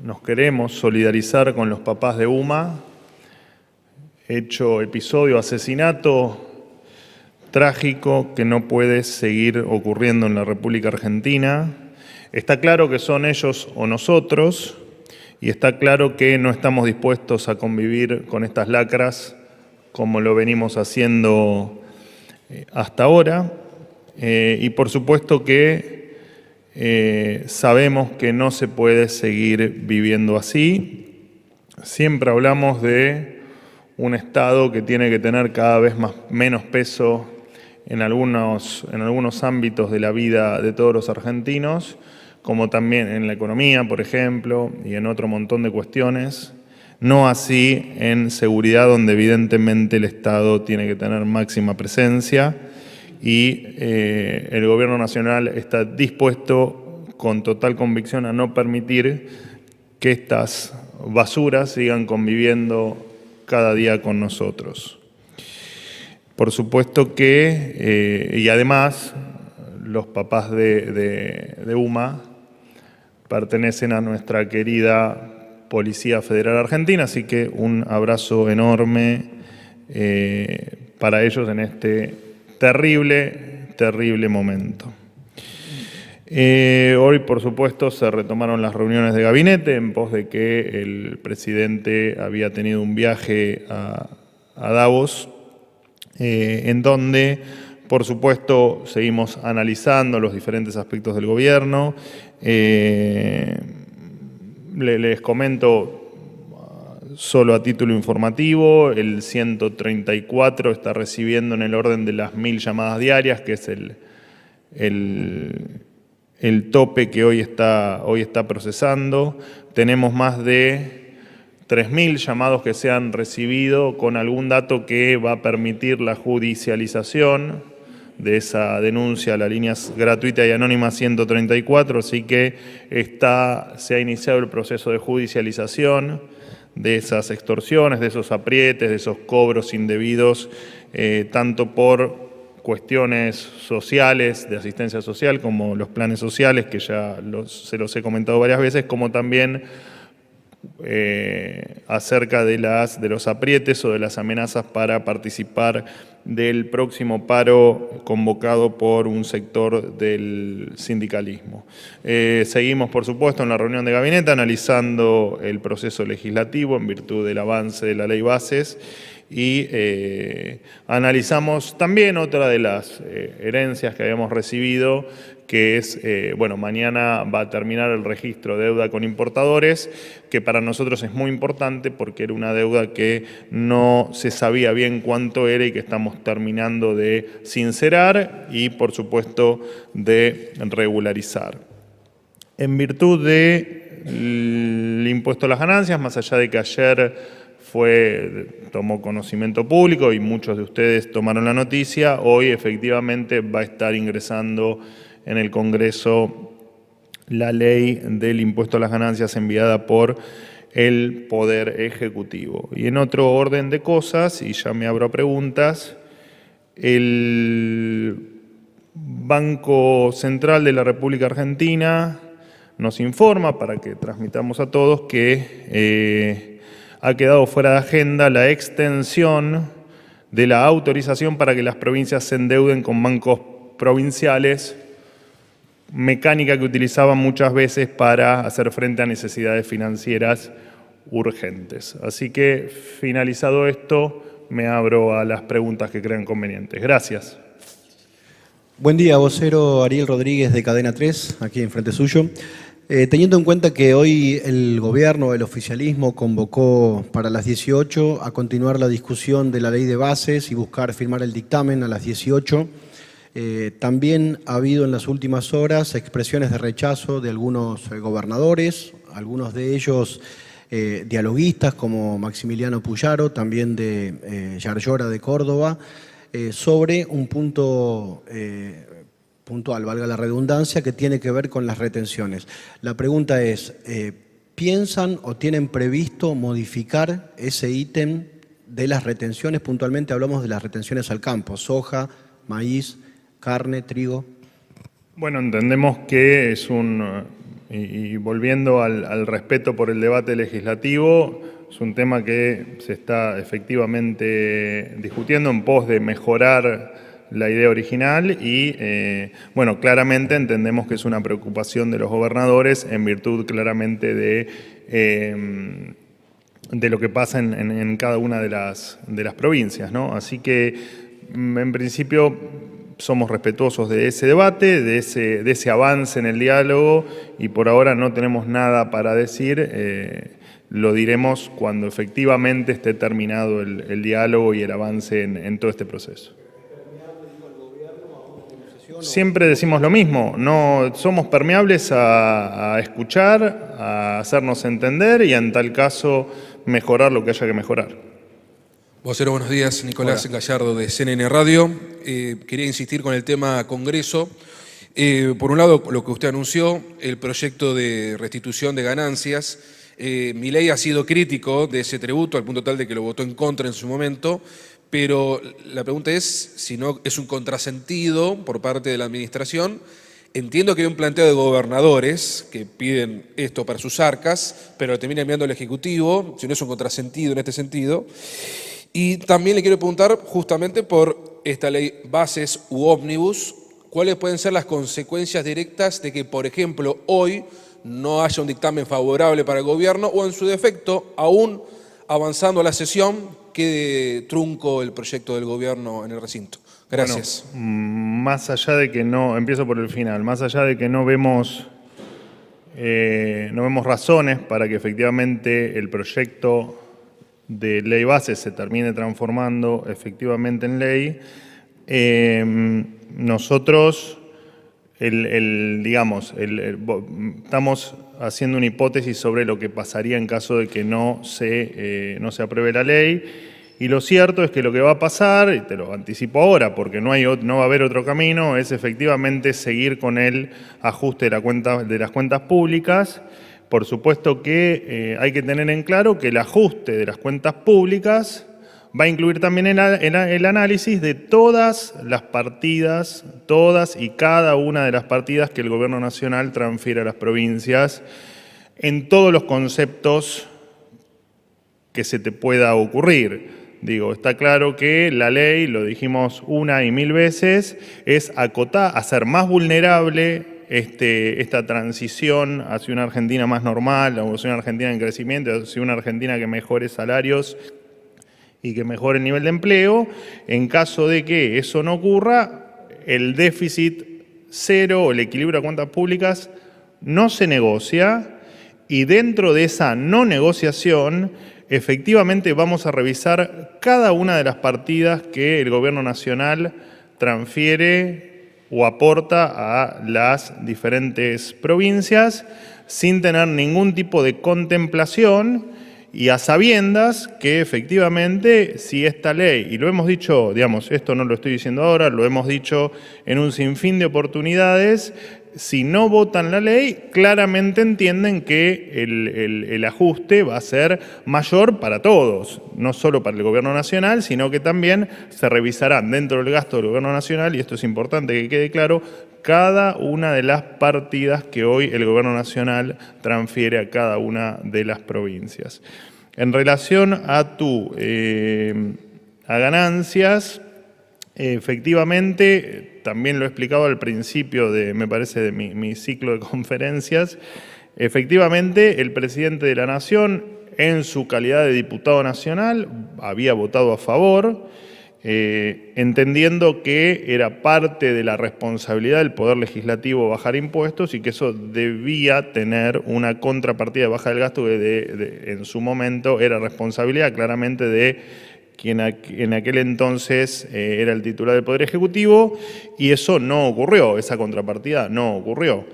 nos queremos solidarizar con los papás de UMA, episodio, asesinato trágico que no puede seguir ocurriendo en la República Argentina. Está claro que son ellos o nosotros, y está claro que no estamos dispuestos a convivir con estas lacras como lo venimos haciendo hasta ahora. Y por supuesto que sabemos que no se puede seguir viviendo así. Siempre hablamos de un Estado que tiene que tener cada vez menos peso en algunos ámbitos de la vida de todos los argentinos, como también en la economía, por ejemplo, y en otro montón de cuestiones. No así en seguridad, donde evidentemente el Estado tiene que tener máxima presencia y el Gobierno Nacional está dispuesto con total convicción a no permitir que estas basuras sigan conviviendo cada día con nosotros. Por supuesto que, y además, los papás de UMA pertenecen a nuestra querida Policía Federal Argentina, así que un abrazo enorme para ellos en este terrible momento. Hoy, por supuesto, se retomaron las reuniones de gabinete en pos de que el presidente había tenido un viaje a Davos, en donde, por supuesto, seguimos analizando los diferentes aspectos del gobierno. Les comento solo a título informativo, el 134 está recibiendo en el orden de las 1000 llamadas diarias, que es el tope que hoy está procesando. Tenemos más de 3000 llamados que se han recibido, con algún dato que va a permitir la judicialización de esa denuncia a la línea gratuita y anónima 134, así que se ha iniciado el proceso de judicialización de esas extorsiones, de esos aprietes, de esos cobros indebidos, tanto por cuestiones sociales, de asistencia social, como los planes sociales, que ya se los he comentado varias veces, como también acerca de los aprietes o de las amenazas para participar del próximo paro convocado por un sector del sindicalismo. Seguimos, por supuesto, en la reunión de gabinete analizando el proceso legislativo en virtud del avance de la ley Bases y analizamos también otra de las herencias que habíamos recibido, que es, mañana va a terminar el registro de deuda con importadores, que para nosotros es muy importante porque era una deuda que no se sabía bien cuánto era y que estamos terminando de sincerar y, por supuesto, de regularizar. En virtud del impuesto a las ganancias, más allá de que ayer tomó conocimiento público y muchos de ustedes tomaron la noticia, hoy efectivamente va a estar ingresando en el Congreso la ley del impuesto a las ganancias enviada por el Poder Ejecutivo. Y en otro orden de cosas, y ya me abro a preguntas, el Banco Central de la República Argentina nos informa, para que transmitamos a todos, que ha quedado fuera de agenda la extensión de la autorización para que las provincias se endeuden con bancos provinciales, mecánica que utilizaban muchas veces para hacer frente a necesidades financieras urgentes. Así que, finalizado esto, me abro a las preguntas que crean convenientes. Gracias. Buen día, vocero Ariel Rodríguez de Cadena 3, aquí enfrente suyo. Teniendo en cuenta que hoy el gobierno, el oficialismo, convocó para las 18 a continuar la discusión de la ley de bases y buscar firmar el dictamen a las 18, también ha habido en las últimas horas expresiones de rechazo de algunos gobernadores, algunos de ellos dialoguistas como Maximiliano Puyaro, también de Yarlora de Córdoba, sobre un punto puntual, valga la redundancia, que tiene que ver con las retenciones. La pregunta es, ¿piensan o tienen previsto modificar ese ítem de las retenciones? Puntualmente hablamos de las retenciones al campo, soja, maíz, carne, trigo. Bueno, entendemos que es un y volviendo al respeto por el debate legislativo, es un tema que se está efectivamente discutiendo en pos de mejorar la idea original y, bueno, claramente entendemos que es una preocupación de los gobernadores en virtud claramente de lo que pasa en cada una de las provincias, ¿no? Así que, en principio, somos respetuosos de ese debate, de ese avance en el diálogo y por ahora no tenemos nada para decir. Lo diremos cuando efectivamente esté terminado el diálogo y el avance en todo este proceso. Siempre decimos lo mismo, no somos permeables a escuchar, a hacernos entender y en tal caso mejorar lo que haya que mejorar. Vocero, buenos días. Nicolás Gallardo de CNN Radio. Quería insistir con el tema Congreso. Por un lado, lo que usted anunció, el proyecto de restitución de ganancias. Milei ha sido crítico de ese tributo al punto tal de que lo votó en contra en su momento, pero la pregunta es si no es un contrasentido por parte de la administración. Entiendo que hay un planteo de gobernadores que piden esto para sus arcas, pero lo termina enviando el Ejecutivo, si no es un contrasentido en este sentido. Y también le quiero preguntar justamente por esta ley bases u ómnibus, ¿cuáles pueden ser las consecuencias directas de que, por ejemplo, hoy no haya un dictamen favorable para el gobierno o en su defecto, aún avanzando la sesión, quede trunco el proyecto del gobierno en el recinto? Gracias. Bueno, más allá de que no, empiezo por el final, más allá de que no vemos razones para que efectivamente el proyecto de ley base se termine transformando efectivamente en ley, nosotros estamos haciendo una hipótesis sobre lo que pasaría en caso de que no se apruebe la ley. Y lo cierto es que lo que va a pasar, y te lo anticipo ahora porque no va a haber otro camino, es efectivamente seguir con el ajuste de las cuentas públicas. Por supuesto que hay que tener en claro que el ajuste de las cuentas públicas va a incluir también el análisis de todas las partidas, todas y cada una de las partidas que el Gobierno Nacional transfiere a las provincias en todos los conceptos que se te pueda ocurrir. Digo, está claro que la ley, lo dijimos una y mil veces, es acotar, hacer más vulnerable esta transición hacia una Argentina más normal, hacia una Argentina en crecimiento, hacia una Argentina que mejore salarios y que mejore el nivel de empleo. En caso de que eso no ocurra, el déficit cero o el equilibrio de cuentas públicas no se negocia y dentro de esa no negociación efectivamente vamos a revisar cada una de las partidas que el Gobierno Nacional transfiere o aporta a las diferentes provincias sin tener ningún tipo de contemplación y a sabiendas que efectivamente si esta ley, y lo hemos dicho, digamos, esto no lo estoy diciendo ahora, lo hemos dicho en un sinfín de oportunidades, si no votan la ley, claramente entienden que el ajuste va a ser mayor para todos, no solo para el Gobierno Nacional, sino que también se revisarán dentro del gasto del Gobierno Nacional, y esto es importante que quede claro, cada una de las partidas que hoy el Gobierno Nacional transfiere a cada una de las provincias. En relación a ganancias, efectivamente, también lo he explicado al principio me parece, de mi ciclo de conferencias, efectivamente el presidente de la Nación, en su calidad de diputado nacional, había votado a favor, entendiendo que era parte de la responsabilidad del Poder Legislativo bajar impuestos y que eso debía tener una contrapartida de baja del gasto que en su momento era responsabilidad claramente de quien en aquel entonces era el titular del Poder Ejecutivo, y eso no ocurrió, esa contrapartida no ocurrió.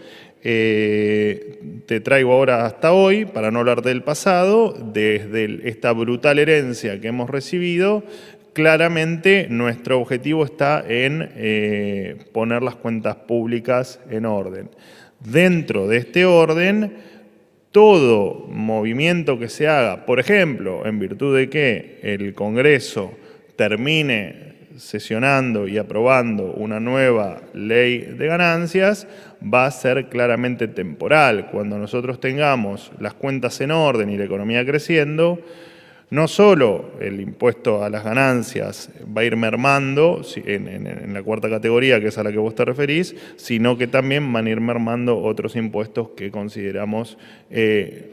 Te traigo ahora hasta hoy, para no hablar del pasado, desde esta brutal herencia que hemos recibido, claramente nuestro objetivo está en poner las cuentas públicas en orden. Dentro de este orden, todo movimiento que se haga, por ejemplo, en virtud de que el Congreso termine sesionando y aprobando una nueva ley de ganancias va a ser claramente temporal. Cuando nosotros tengamos las cuentas en orden y la economía creciendo, no solo el impuesto a las ganancias va a ir mermando en la cuarta categoría, que es a la que vos te referís, sino que también van a ir mermando otros impuestos que consideramos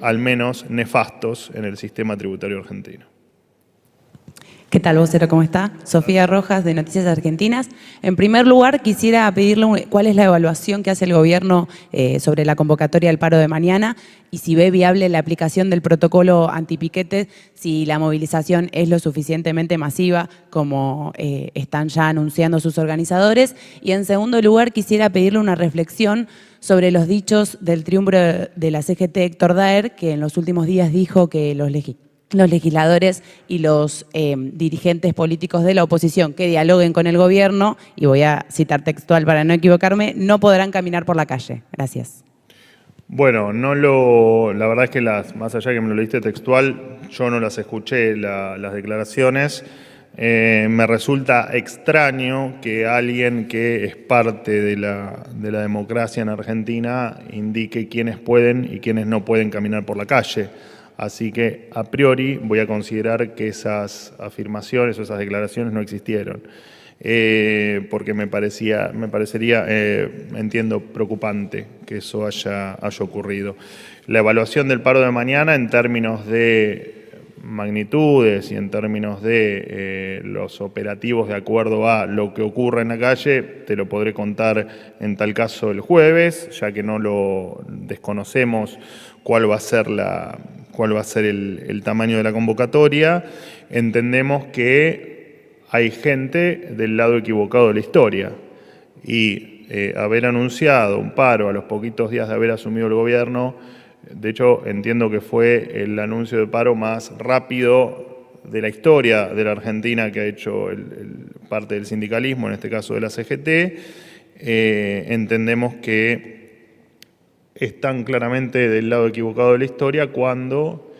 al menos nefastos en el sistema tributario argentino. ¿Qué tal, vocero? ¿Cómo está? Sofía Rojas, de Noticias Argentinas. En primer lugar, quisiera pedirle cuál es la evaluación que hace el gobierno sobre la convocatoria del paro de mañana y si ve viable la aplicación del protocolo antipiquete, si la movilización es lo suficientemente masiva como están ya anunciando sus organizadores. Y en segundo lugar, quisiera pedirle una reflexión sobre los dichos del triunviro de la CGT, Héctor Daer, que en los últimos días dijo que los legisladores y los dirigentes políticos de la oposición que dialoguen con el gobierno, y voy a citar textual para no equivocarme, no podrán caminar por la calle. Gracias. Bueno, la verdad es que más allá que me lo leíste textual, yo no las escuché las declaraciones. Me resulta extraño que alguien que es parte de la democracia en Argentina indique quiénes pueden y quiénes no pueden caminar por la calle. Así que, a priori, voy a considerar que esas afirmaciones o esas declaraciones no existieron. Porque me parecería, entiendo, preocupante que eso haya ocurrido. La evaluación del paro de mañana en términos de magnitudes y en términos de los operativos de acuerdo a lo que ocurra en la calle, te lo podré contar en tal caso el jueves, ya que no lo desconocemos cuál va a ser el tamaño de la convocatoria. Entendemos que hay gente del lado equivocado de la historia y haber anunciado un paro a los poquitos días de haber asumido el gobierno, de hecho entiendo que fue el anuncio de paro más rápido de la historia de la Argentina que ha hecho parte del sindicalismo, en este caso de la CGT. Entendemos que están claramente del lado equivocado de la historia cuando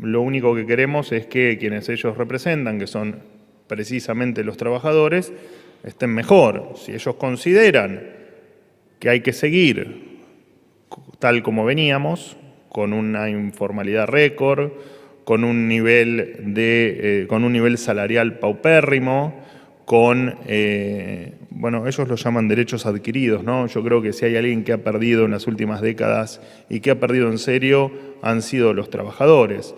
lo único que queremos es que quienes ellos representan, que son precisamente los trabajadores, estén mejor. Si ellos consideran que hay que seguir tal como veníamos, con una informalidad récord, con un nivel salarial paupérrimo, bueno, ellos lo llaman derechos adquiridos, ¿no? Yo creo que si hay alguien que ha perdido en las últimas décadas y que ha perdido en serio, han sido los trabajadores.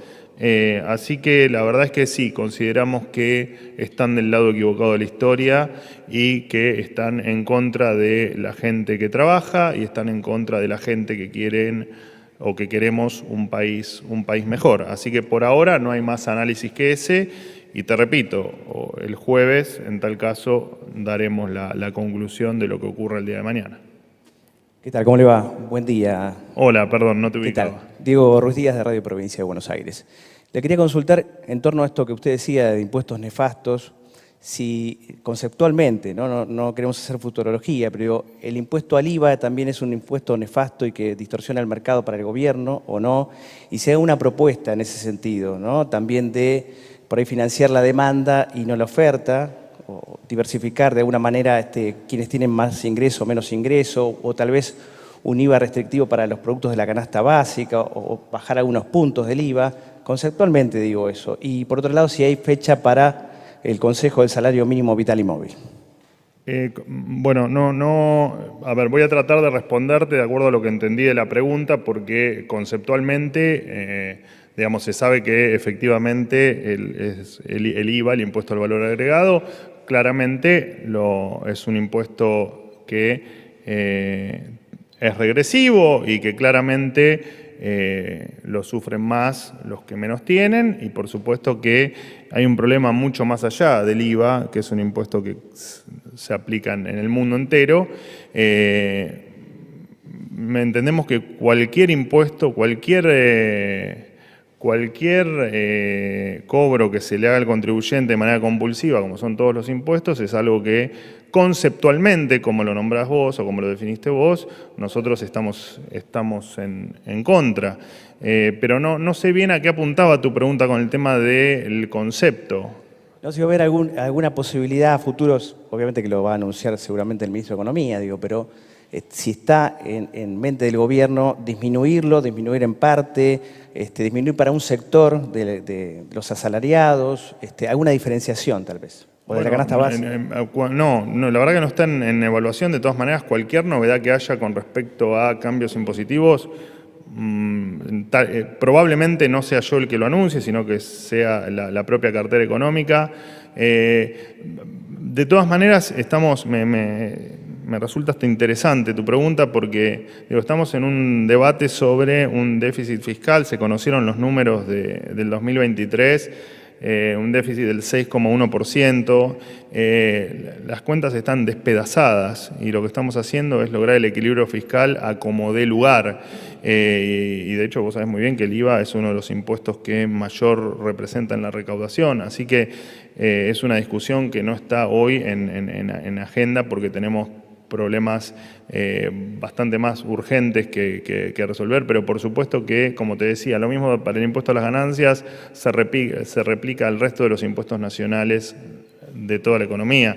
Así que la verdad es que sí, consideramos que están del lado equivocado de la historia y que están en contra de la gente que trabaja y están en contra de la gente que quieren o que queremos un país mejor. Así que por ahora no hay más análisis que ese. Y te repito, el jueves, en tal caso, daremos la conclusión de lo que ocurra el día de mañana. ¿Qué tal? ¿Cómo le va? Buen día. Hola, perdón, no te ¿Qué ubicaba. tal? Diego Ruiz Díaz, de Radio Provincia de Buenos Aires. Le quería consultar en torno a esto que usted decía de impuestos nefastos, si conceptualmente, no queremos hacer futurología, pero el impuesto al IVA también es un impuesto nefasto y que distorsiona el mercado para el gobierno o no, y se haga una propuesta en ese sentido, ¿no? También de por ahí financiar la demanda y no la oferta, o diversificar de alguna manera quienes tienen más ingreso o menos ingreso, o tal vez un IVA restrictivo para los productos de la canasta básica, o bajar algunos puntos del IVA. Conceptualmente digo eso. Y por otro lado, si hay fecha para el Consejo del Salario Mínimo Vital y Móvil. Bueno, a ver, voy a tratar de responderte de acuerdo a lo que entendí de la pregunta, porque conceptualmente, digamos, se sabe que efectivamente el IVA, el impuesto al valor agregado, claramente es un impuesto que es regresivo y que claramente lo sufren más los que menos tienen, y por supuesto que hay un problema mucho más allá del IVA, que es un impuesto que se aplica en el mundo entero. Entendemos que cualquier impuesto, cualquier cobro que se le haga al contribuyente de manera compulsiva, como son todos los impuestos, es algo que conceptualmente, como lo nombrás vos o como lo definiste vos, nosotros estamos en contra. Pero no sé bien a qué apuntaba tu pregunta con el tema del concepto. No sé si va a haber alguna posibilidad a futuros, obviamente que lo va a anunciar seguramente el ministro de Economía, digo, pero si está en mente del gobierno disminuir en parte, disminuir para un sector de los asalariados, alguna diferenciación tal vez, o de la canasta básica. No, la verdad que no está en evaluación. De todas maneras, cualquier novedad que haya con respecto a cambios impositivos, probablemente no sea yo el que lo anuncie, sino que sea la propia cartera económica. De todas maneras, me resulta hasta interesante tu pregunta porque estamos en un debate sobre un déficit fiscal. Se conocieron los números del 2023, un déficit del 6,1%. Las cuentas están despedazadas y lo que estamos haciendo es lograr el equilibrio fiscal a como dé lugar. Y de hecho vos sabés muy bien que el IVA es uno de los impuestos que mayor representa en la recaudación. Así que es una discusión que no está hoy en agenda porque tenemos problemas bastante más urgentes que resolver, pero por supuesto que, como te decía, lo mismo para el impuesto a las ganancias se replica al resto de los impuestos nacionales de toda la economía.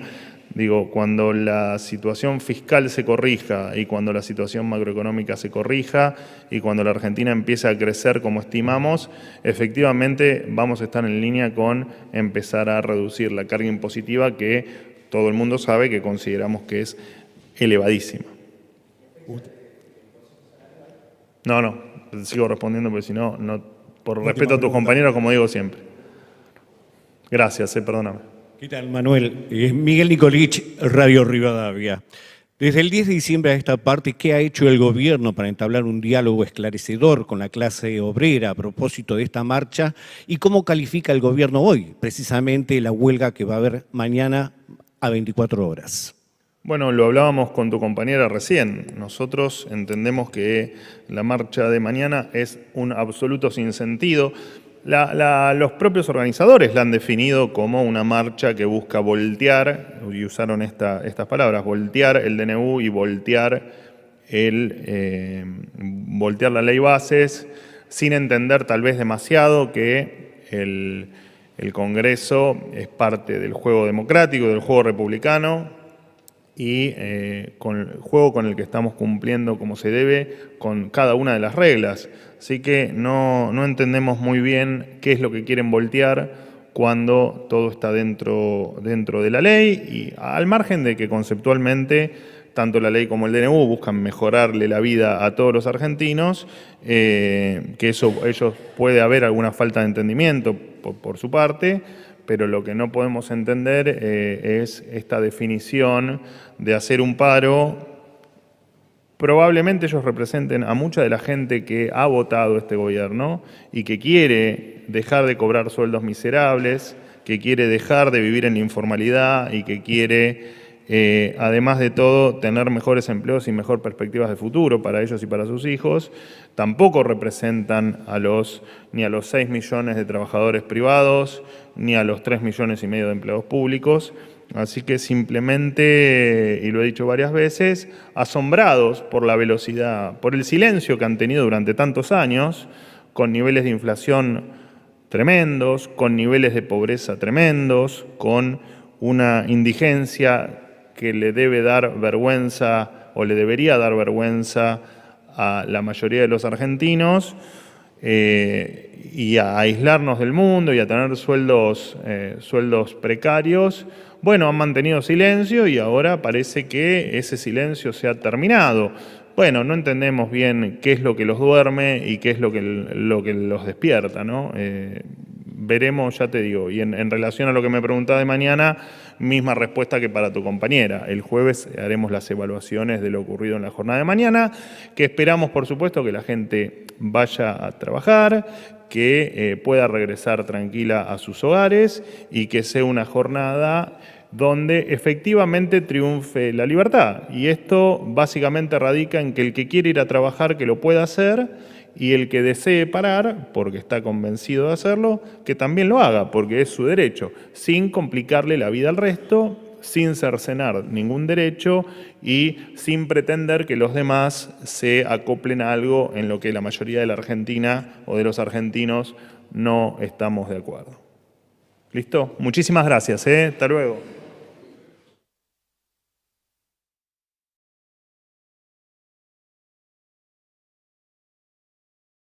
Digo, cuando la situación fiscal se corrija y cuando la situación macroeconómica se corrija y cuando la Argentina empiece a crecer como estimamos, efectivamente vamos a estar en línea con empezar a reducir la carga impositiva que todo el mundo sabe que consideramos que es elevadísima. No, sigo respondiendo porque si no, por respeto a tus compañeros, como digo siempre. Gracias, perdóname. ¿Qué tal, Manuel? Miguel Nicolich, Radio Rivadavia. Desde el 10 de diciembre a esta parte, ¿qué ha hecho el gobierno para entablar un diálogo esclarecedor con la clase obrera a propósito de esta marcha? ¿Y cómo califica el gobierno hoy, precisamente la huelga que va a haber mañana a 24 horas? Bueno, lo hablábamos con tu compañera recién. Nosotros entendemos que la marcha de mañana es un absoluto sinsentido. Los propios organizadores la han definido como una marcha que busca voltear, y usaron estas palabras, voltear el DNU y voltear la ley bases, sin entender tal vez demasiado que el Congreso es parte del juego democrático, del juego republicano, y con el juego con el que estamos cumpliendo como se debe con cada una de las reglas. Así que no entendemos muy bien qué es lo que quieren voltear cuando todo está dentro de la ley y al margen de que conceptualmente tanto la ley como el DNU buscan mejorarle la vida a todos los argentinos, que ellos puede haber alguna falta de entendimiento por su parte, pero lo que no podemos entender es esta definición de hacer un paro. Probablemente ellos representen a mucha de la gente que ha votado este gobierno y que quiere dejar de cobrar sueldos miserables, que quiere dejar de vivir en la informalidad y que quiere, además de todo, tener mejores empleos y mejor perspectivas de futuro para ellos y para sus hijos. Tampoco representan ni a los 6 millones de trabajadores privados, ni a los 3,5 millones de empleados públicos. Así que simplemente, y lo he dicho varias veces, asombrados por la velocidad, por el silencio que han tenido durante tantos años, con niveles de inflación tremendos, con niveles de pobreza tremendos, con una indigencia que le debe dar vergüenza o le debería dar vergüenza a la mayoría de los argentinos, y a aislarnos del mundo y a tener sueldos precarios. Bueno, han mantenido silencio y ahora parece que ese silencio se ha terminado. Bueno, no entendemos bien qué es lo que los duerme y qué es lo que los despierta, ¿no? Veremos, ya te digo, y en relación a lo que me preguntás de mañana, misma respuesta que para tu compañera. El jueves haremos las evaluaciones de lo ocurrido en la jornada de mañana, que esperamos, por supuesto, que la gente vaya a trabajar, que pueda regresar tranquila a sus hogares y que sea una jornada donde efectivamente triunfe la libertad. Y esto básicamente radica en que el que quiere ir a trabajar que lo pueda hacer y el que desee parar, porque está convencido de hacerlo, que también lo haga, porque es su derecho, sin complicarle la vida al resto, sin cercenar ningún derecho y sin pretender que los demás se acoplen a algo en lo que la mayoría de la Argentina o de los argentinos no estamos de acuerdo. ¿Listo? Muchísimas gracias. Hasta luego.